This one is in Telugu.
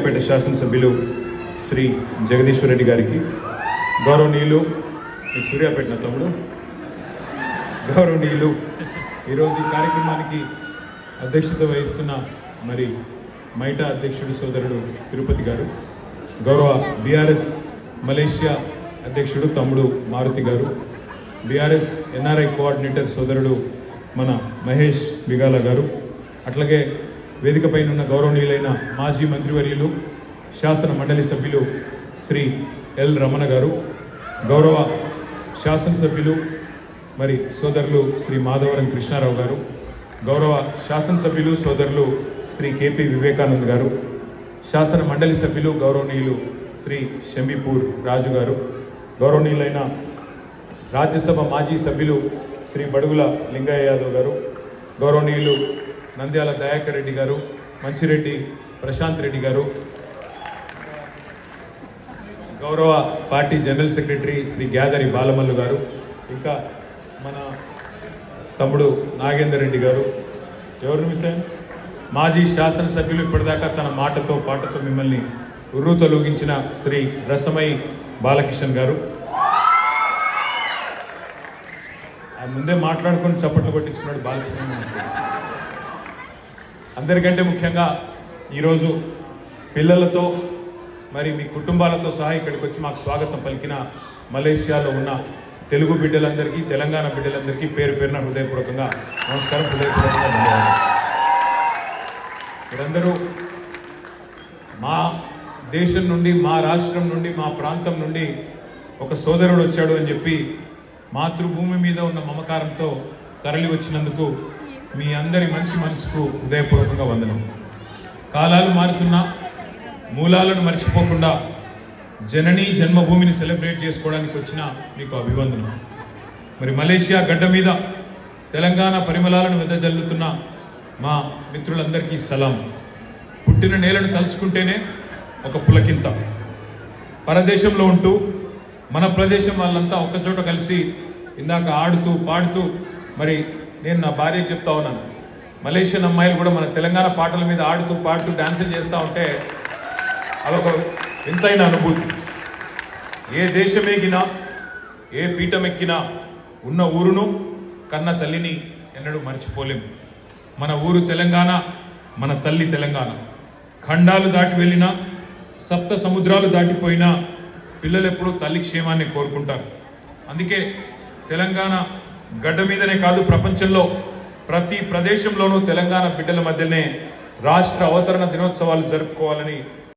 సూర్యాపేట శాసనసభ్యులు శ్రీ జగదీశ్వర్ రెడ్డి గారికి, గౌరవనీయులు ఈ సూర్యాపేట తమ్ముడు గౌరవనీయులు ఈరోజు ఈ కార్యక్రమానికి అధ్యక్షత వహిస్తున్న మరి మైటా అధ్యక్షుడు సోదరుడు తిరుపతి గారు, గౌరవ బీఆర్ఎస్ మలేషియా అధ్యక్షుడు తమ్ముడు మారుతి గారు, బీఆర్ఎస్ ఎన్ఆర్ఐ కోఆర్డినేటర్ సోదరుడు మన మహేష్ బిగాల గారు, అట్లాగే వేదికపైన ఉన్న గౌరవనీయులైన మాజీ మంత్రివర్యులు శాసన మండలి సభ్యులు శ్రీ ఎల్ రమణ గారు, గౌరవ శాసనసభ్యులు మరి సోదరులు శ్రీ మాధవరం కృష్ణారావు గారు, గౌరవ శాసనసభ్యులు సోదరులు శ్రీ కేపీ వివేకానంద్ గారు, శాసన మండలి సభ్యులు గౌరవనీయులు శ్రీ షంబీపూర్ రాజు గారు, గౌరవనీయులైన రాజ్యసభ మాజీ సభ్యులు శ్రీ బడుగుల లింగయ్య యాదవ్ గారు, గౌరవనీయులు నంద్యాల దయాకర్ రెడ్డి గారు, మంచిరెడ్డి ప్రశాంత్ రెడ్డి గారు, గౌరవ party general secretary Shri Gyadari Balamallu గారు, ఇంకా మన తమ్ముడు నాగేందర్ రెడ్డి గారు, ఎవరు మిస్ అయ్యారు, మాజీ శాసనసభ్యులు ఇప్పటిదాకా తన మాటతో పాటతో మిమ్మల్ని ఉర్రూతలూగించిన శ్రీ రసమై బాలకిషన్ గారు, ముందే మాట్లాడుకొని చప్పట్లు కొట్టించుకున్నాడు బాలకృష్ణ. అందరికంటే ముఖ్యంగా ఈరోజు పిల్లలతో మరి మీ కుటుంబాలతో సహా ఇక్కడికి వచ్చి మాకు స్వాగతం పలికిన మలేషియాలో ఉన్న తెలుగు బిడ్డలందరికీ, తెలంగాణ బిడ్డలందరికీ పేరు పేరున హృదయపూర్వకంగా నమస్కారం, హృదయపూర్వకంగా ధన్యవాదాలు. మీరందరూ మా దేశం నుండి, మా రాష్ట్రం నుండి, మా ప్రాంతం నుండి ఒక సోదరుడు వచ్చాడు అని చెప్పి మాతృభూమి మీద ఉన్న మమకారంతో తరలి వచ్చినందుకు మీ అందరి మంచి మనసుకు హృదయపూర్వకంగా వందనం. కాలాలు మారుతున్నా మూలాలను మర్చిపోకుండా జననీ జన్మభూమిని సెలబ్రేట్ చేసుకోవడానికి వచ్చిన మీకు అభివందనం. మరి మలేషియా గడ్డ మీద తెలంగాణ పరిమళాలను వెదజల్లుతున్న మా మిత్రులందరికీ సలాం. పుట్టిన నేలను తలుచుకుంటేనే ఒక పులకింత. పరదేశంలో ఉంటూ మన ప్రదేశం వాళ్ళంతా ఒక్కచోట కలిసి ఇందాక ఆడుతూ పాడుతూ, మరి నేను నా భార్యకి చెప్తా ఉన్నాను, మలేషియన్ అమ్మాయిలు కూడా మన తెలంగాణ పాటల మీద ఆడుతూ పాడుతూ డాన్సులు చేస్తూ ఉంటే అదొక వింతైన అనుభూతి. ఏ దేశమేగినా, ఏ పీఠమెక్కినా ఉన్న ఊరును కన్న తల్లిని ఎన్నడూ మర్చిపోలేం. మన ఊరు తెలంగాణ, మన తల్లి తెలంగాణ. ఖండాలు దాటి వెళ్ళినా, సప్త సముద్రాలు దాటిపోయినా పిల్లలు ఎప్పుడూ తల్లి క్షేమాన్ని కోరుకుంటారు. అందుకే తెలంగాణ గడ్డ మీదనే కాదు, ప్రపంచంలో ప్రతి ప్రదేశంలోనూ తెలంగాణ బిడ్డల మధ్యనే రాష్ట్ర అవతరణ దినోత్సవాలు జరుపుకోవాలని